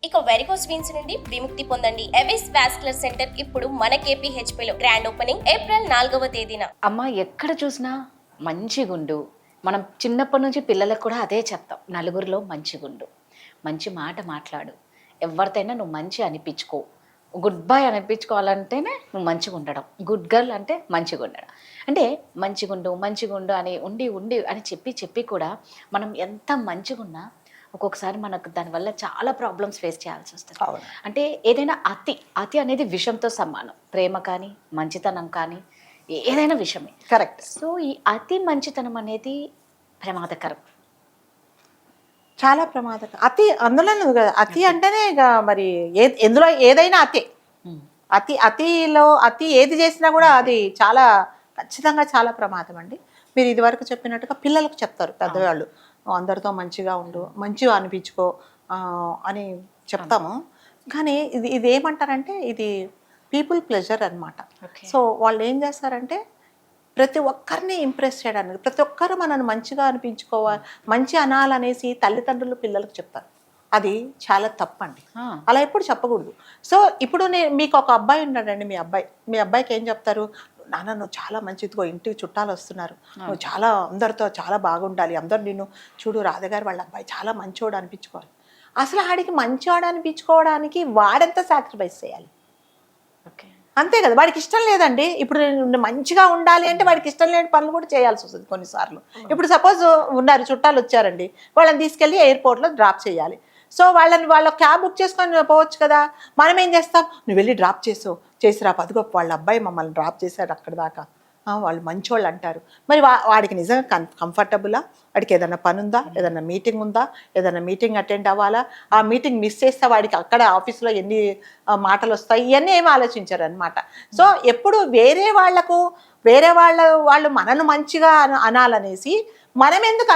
ఇక varicose veins నుండి విముక్తి పొందండి. ఎవిస్ వాస్కులర్ సెంటర్ ఇప్పుడు మన కేపీహెచ్పీలో గ్రాండ్ ఓపెనింగ్ ఏప్రిల్ 4వ తేదీన. అమ్మ ఎక్కడ చూసినా మంచిగుండు. మనం చిన్నప్పటి నుంచి పిల్లలకు కూడా అదే చెప్తాం, నలుగురిలో మంచిగుండు, మంచి మాట మాట్లాడు, ఎవరితోనైనా నువ్వు మంచి అనిపించుకో. గుడ్ బాయ్ అనిపించుకోవాలంటేనే నువ్వు మంచిగా ఉండడం, గుడ్ గర్ల్ అంటే మంచిగా ఉండడం. అంటే మంచిగుండు అని ఉండి అని చెప్పి కూడా మనం ఎంత మంచిగున్నా ఒక్కొక్కసారి మనకు దానివల్ల చాలా ప్రాబ్లమ్స్ ఫేస్ చేయాల్సి వస్తుంది. అంటే ఏదైనా అతి అనేది విషంతో సమానం. ప్రేమ కానీ మంచితనం కానీ ఏదైనా విషయమే. కరెక్ట్. సో ఈ అతి మంచితనం అనేది ప్రమాదకరం, చాలా ప్రమాదకరం. అతి అందులోనే కదా, అతి అంటేనే ఇక మరి ఎందులో ఏదైనా అతిలో ఏది చేసినా కూడా అది చాలా ఖచ్చితంగా చాలా ప్రమాదం అండి. మీరు ఇదివరకు చెప్పినట్టుగా పిల్లలకు చెప్తారు పెద్దవాళ్ళు, అందరితో మంచిగా ఉండు, మంచిగా అనిపించుకో అని చెప్తాము. కానీ ఇది ఏమంటారంటే ఇది పీపుల్ ప్లెజర్ అనమాట. సో వాళ్ళు ఏం చేస్తారంటే ప్రతి ఒక్కరిని ఇంప్రెస్ చేయడానికి, ప్రతి ఒక్కరు మనల్ని మంచిగా అనిపించుకోవాలి, మంచి అనాలనేసి తల్లిదండ్రులు పిల్లలకు చెప్తారు. అది చాలా తప్పండి. అలా ఎప్పుడు చెప్పకూడదు. సో ఇప్పుడు మీకు ఒక అబ్బాయి ఉన్నాడండి, మీ అబ్బాయికి ఏం చెప్తారు? నాన్న నువ్వు చాలా మంచిదిగో, ఇంటికి చుట్టాలు వస్తున్నారు, నువ్వు చాలా అందరితో చాలా బాగుండాలి, అందరు నిన్ను చూడు, రాధగారు వాళ్ళ అబ్బాయి చాలా మంచివాడు అనిపించుకోవాలి. అసలు ఆడికి మంచివాడు అనిపించుకోవడానికి వాడెంత సాక్రిఫైస్ చేయాలి? అంతే కదా, వాడికి ఇష్టం లేదండి. ఇప్పుడు నేను మంచిగా ఉండాలి అంటే వాడికి ఇష్టం లేని పనులు కూడా చేయాల్సి వస్తుంది కొన్నిసార్లు. ఇప్పుడు సపోజ్ ఉన్నారు, చుట్టాలు వచ్చారండి, వాళ్ళని తీసుకెళ్ళి ఎయిర్పోర్ట్లో డ్రాప్ చేయాలి. సో వాళ్ళ క్యాబ్ బుక్ చేసుకొని పోవచ్చు కదా. మనం ఏం చేస్తాం? నువ్వు వెళ్ళి డ్రాప్ చేసిరా, పదిగో వాళ్ళ అబ్బాయి మమ్మల్ని డ్రాప్ చేశాడు అక్కడ దాకా, వాళ్ళు మంచోళ్ళు అంటారు. మరి వాడికి నిజంగా కంఫర్టబులా? వాడికి ఏదైనా పని ఉందా, ఏదైనా మీటింగ్ ఉందా, ఏదైనా మీటింగ్ అటెండ్ అవ్వాలా? ఆ మీటింగ్ మిస్ చేస్తే వాడికి అక్కడ ఆఫీస్లో ఎన్ని మాటలు వస్తాయి, ఇవన్నీ ఏమి ఆలోచించారు అనమాట. సో ఎప్పుడు వేరే వాళ్ళు మనను మంచిగా అనాలనేసి మనం ఎందుకు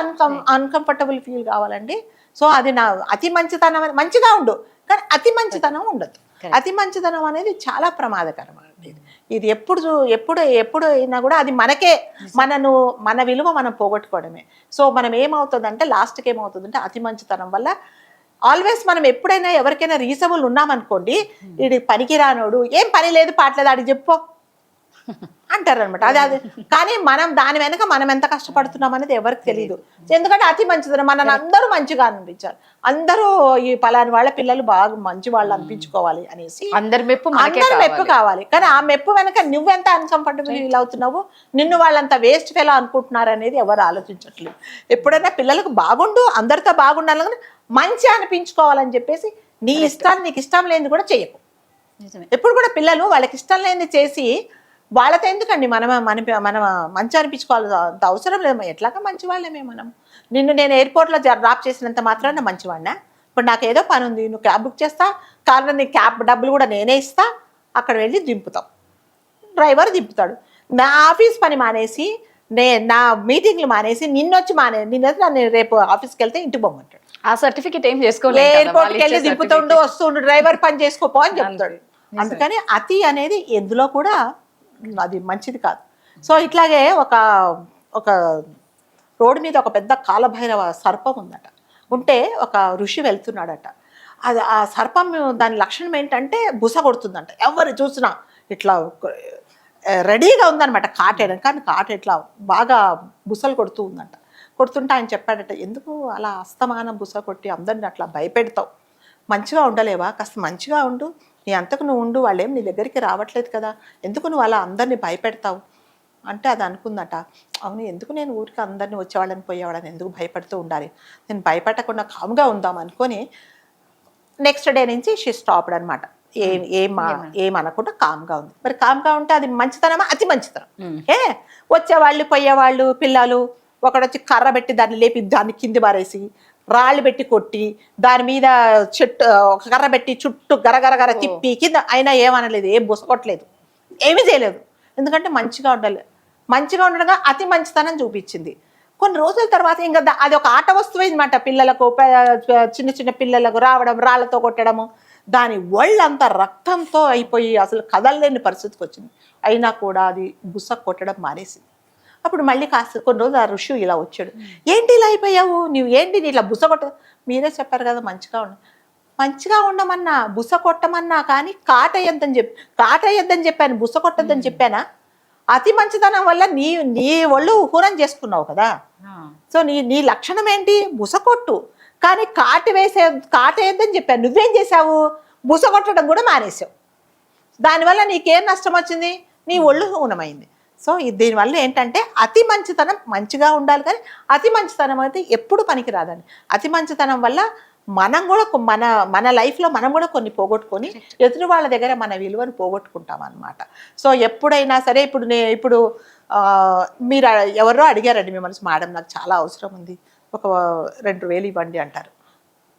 అన్కంఫర్టబుల్ ఫీల్ కావాలండి? సో అది అతి మంచితనం, మంచిగా ఉండు కానీ అతి మంచితనం ఉండదు. అతి మంచితనం అనేది చాలా ప్రమాదకరం అండి. ఇది ఎప్పుడు అయినా కూడా అది మనకే మన విలువ మనం పోగొట్టుకోవడమే. సో మనం ఏమవుతుందంటే లాస్ట్కి ఏమవుతుందంటే అతి మంచితనం వల్ల ఆల్వేస్ మనం ఎప్పుడైనా ఎవరికైనా రీజనబుల్ ఉన్నామనుకోండి, ఇది పనికి రానోడు, ఏం పని లేదు పాటలేదు ఆడికి చెప్పు అంటారు అనమాట. అది కానీ దాని వెనక మనం ఎంత కష్టపడుతున్నాం అనేది ఎవరికి తెలియదు. ఎందుకంటే అతి మంచిది, మనల్ని అందరూ మంచిగా అనిపించాలి, అందరూ ఈ పలాని వాళ్ళ పిల్లలు బాగా మంచి వాళ్ళు అనిపించుకోవాలి అనేసి అందరి మెప్పు కావాలి. కానీ ఆ మెప్పు వెనక నువ్వెంత అన్కంఫర్టబుల్ ఫీల్ అవుతున్నావు, నిన్ను వాళ్ళంతా వేస్ట్ ఫెలో అనుకుంటున్నారు అనేది ఎవరు ఆలోచించట్లేదు. ఎప్పుడైనా పిల్లలకు బాగుండు, అందరితో బాగుండాలని మంచి అనిపించుకోవాలని చెప్పేసి నీ ఇష్టాన్ని, నీకు ఇష్టం లేనిది కూడా చేయకు. ఎప్పుడు కూడా పిల్లలు వాళ్ళకి ఇష్టం లేనిది చేసి వాళ్ళతో ఎందుకండి మనం మంచి అనిపించుకోవాల్సిన అవసరం లేదు. ఎట్లాగా మంచి వాళ్ళమే మనం. నేను ఎయిర్పోర్ట్లో డ్రాప్ చేసినంత మాత్రాన మంచివాడినా? ఇప్పుడు నాకు ఏదో పని ఉంది, నువ్వు క్యాబ్ బుక్ చేస్తా, కారణం నీ క్యాబ్ డబ్బులు కూడా నేనే ఇస్తా, అక్కడ వెళ్ళి దింపుతాం, డ్రైవర్ దింపుతాడు. నా ఆఫీస్ పని మానేసి నా మీటింగ్లు మానేసి నిన్ను రేపు ఆఫీస్కి వెళ్తే ఇంటికి పోమంటాడు. ఆ సర్టిఫికేట్ ఏం చేసుకోవాలి, ఎయిర్పోర్ట్కి వెళ్ళి దింపుతుండు, వస్తుండు, డ్రైవర్ పని చేసుకోపో అని చెప్తాడు. అందుకని అతి అనేది ఎందులో కూడా అది మంచిది కాదు. సో ఇట్లాగే ఒక రోడ్డు మీద ఒక పెద్ద కాలభైరవ సర్పం ఉంటే ఒక ఋషి వెళ్తున్నాడట. అది ఆ సర్పం దాని లక్షణం ఏంటంటే బుస కొడుతుందంట. ఎవరు చూసినా ఇట్లా రెడీగా ఉందన్నమాట కాటేయడం. కానీ కాట ఇట్లా బాగా బుసలు కొడుతుంటే ఆయన చెప్పాడట, ఎందుకు అలా అస్తమానం బుస కొట్టి అందరిని అట్లా భయపెడతావు, మంచిగా ఉండలేవా? కాస్త మంచిగా ఉండు, నీ అంతకు నువ్వు ఉండు, వాళ్ళేం నీ దగ్గరికి రావట్లేదు కదా, ఎందుకు నువ్వు అలా అందరినీ భయపెడతావు అంటే అది అనుకుందట, అవును ఎందుకు నేను ఊరికి అందరినీ వచ్చేవాళ్ళని పోయేవాళ్ళని ఎందుకు భయపడుతూ ఉండాలి, నేను భయపెట్టకుండా కామ్గా ఉందాం అనుకొని నెక్స్ట్ డే నుంచి షీ స్టాప్డ్ అనమాట. ఏమనకుండా కామ్గా ఉంది. మరి కామ్గా ఉంటే అది మంచితనమా? అతి మంచితనం. వచ్చేవాళ్ళు పోయేవాళ్ళు పిల్లలు ఒకడొచ్చి కర్ర పెట్టి దాన్ని లేపి దాన్ని కింది పారేసి, రాళ్ళు పెట్టి కొట్టి, దాని మీద ఒక కర్ర పెట్టి చుట్టూ గరగరగర తిప్పి కింద అయినా ఏమనలేదు, ఏం బుసకొట్టలేదు, ఏమీ చేయలేదు. ఎందుకంటే మంచిగా ఉండాలి. మంచిగా ఉండగా అతి మంచితనం చూపించింది. కొన్ని రోజుల తర్వాత ఇంకా అది ఒక ఆట వస్తువు అన్నమాట. పిల్లలకు, చిన్న చిన్న పిల్లలకు రావడం, రాళ్లతో కొట్టడము, దాని ఒళ్ళంతా రక్తంతో అయిపోయి అసలు కదలలేని పరిస్థితికి వచ్చింది. అయినా కూడా అది బుస కొట్టడం మానేసింది. అప్పుడు మళ్ళీ కాస్త కొన్ని రోజులు ఆ ఋషి ఇలా వచ్చాడు, ఏంటి ఇలా అయిపోయావు, నువ్వు ఏంటి ఇట్లా బుస కొట్ట, మీరే చెప్పారు కదా మంచిగా ఉండు. మంచిగా ఉండమన్నా, బుస కొట్టమన్నా కానీ కాటేయొద్దని చెప్పాను, బుస కొట్టొద్దని చెప్పానా? అతి మంచితనం వల్ల నీ ఒళ్ళు హూనం చేసుకున్నావు కదా. సో నీ లక్షణం ఏంటి? బుస కొట్టు, కానీ కాటేయొద్దని చెప్పాను. నువ్వేం చేసావు? బుస కొట్టడం కూడా మానేసావు. దానివల్ల నీకేం నష్టం వచ్చింది? నీ ఒళ్ళు హూనమైంది. సో దీనివల్ల ఏంటంటే అతి మంచితనం మంచిగా ఉండాలి, కానీ అతి మంచితనం అయితే ఎప్పుడు పనికి రాదండి. అతి మంచితనం వల్ల మనం కూడా మన లైఫ్లో మనం కూడా కొన్ని పోగొట్టుకొని ఎదురు వాళ్ళ దగ్గర మన విలువను పోగొట్టుకుంటాం అన్నమాట. సో ఎప్పుడైనా సరే ఇప్పుడు మీరు ఎవరో అడిగారండి మిమ్మల్ని, మేడం నాకు చాలా అవసరం ఉంది, ఒక 2000 ఇవ్వండి అంటారు.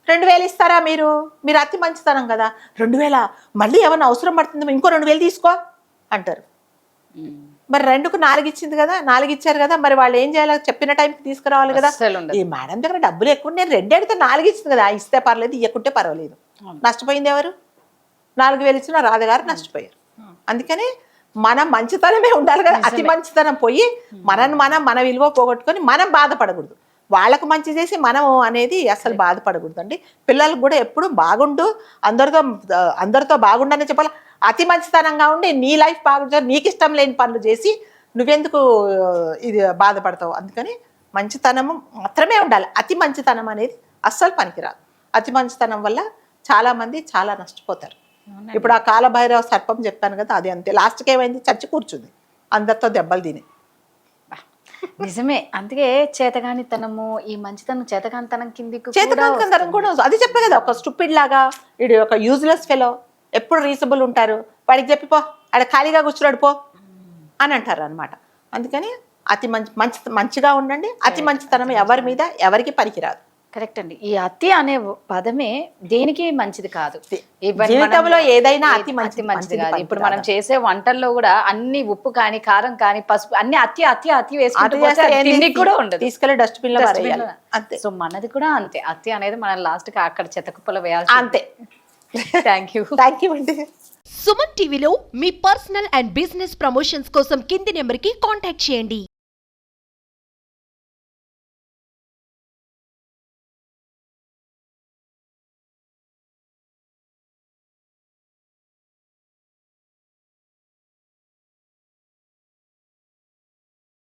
2000 ఇస్తారా మీరు అతి మంచితనం కదా. 2000 మళ్ళీ ఏమన్నా అవసరం పడుతుందో ఇంకో 2000 తీసుకో అంటారు. మరి 2కు 4 ఇచ్చింది కదా, 4 ఇచ్చారు కదా, మరి వాళ్ళు ఏం చేయాలి? చెప్పిన టైంకి తీసుకురావాలి కదా. ఈ మేడం దగ్గర డబ్బులు ఎక్కువ, నేను 2 అడిగితే 4 ఇచ్చింది కదా, ఇస్తే పర్లేదు, ఇవ్వకుంటే పర్వాలేదు. నష్టపోయింది ఎవరు? 4000 ఇచ్చిన రాధగారు నష్టపోయారు. అందుకని మనం మంచితనమే ఉండాలి కదా. అతి మంచితనం పోయి మన విలువ పోగొట్టుకొని మనం బాధపడకూడదు. వాళ్ళకు మంచి చేసి మనం అనేది అసలు బాధపడకూడదు అండి. పిల్లలకు కూడా ఎప్పుడు బాగుండు, అందరితో బాగుండని చెప్పాలి. అతి మంచితనంగా ఉండి నీ లైఫ్ బాగుంటుంది, నీకు ఇష్టం లేని పనులు చేసి నువ్వెందుకు ఇది బాధపడతావు? అందుకని మంచితనము మాత్రమే ఉండాలి. అతి మంచితనం అనేది అస్సలు పనికిరాదు. అతి మంచితనం వల్ల చాలా మంది చాలా నష్టపోతారు. ఇప్పుడు ఆ కాలభైరవ సర్పం చెప్పాను కదా, అది అంతే. లాస్ట్కి ఏమైంది? చచ్చి కూర్చుంది, అందరితో దెబ్బలు తిని. నిజమే. అందుకే చేతగానితనము, ఈ మంచితనం చేతగానితనం కిందికి చేతకాంతనం కూడా అది చెప్పే కదా. ఒక స్టూపిడ్ లాగా ఇది ఒక యూజ్లెస్ ఫెలో, ఎప్పుడు రీజనబుల్ ఉంటారు, వాడికి చెప్పిపో, ఆడ ఖాళీగా కూర్చున్నాడు పో అని అంటారు అనమాట. అందుకని అతి మంచిగా ఉండండి. అతి మంచితనం ఎవరి మీద ఎవరికి పనికిరాదు. కరెక్ట్ అండి. ఈ అతి అనే పదమే దేనికి మంచిది కాదు. జీవితంలో ఏదైనా అతి మంచిది కాదు. ఇప్పుడు మనం చేసే వంటల్లో కూడా అన్ని ఉప్పు కానీ కారం కానీ పసుపు అన్ని అతి అతి అతి వేసుకుంటే కూడా ఉండదు, తీసుకెళ్లి డస్ట్బిన్ లో అంతే. సో మనది కూడా అంతే. అతి అనేది మనం లాస్ట్ కి అక్కడ చెత్తకుప్పలో వేయాలి అంతే. థ్యాంక్ యూ అండి. సుమన్ టీవీలో మీ పర్సనల్ అండ్ బిజినెస్ ప్రమోషన్స్ కోసం కింది నెంబర్కి కాంటాక్ట్ చేయండి.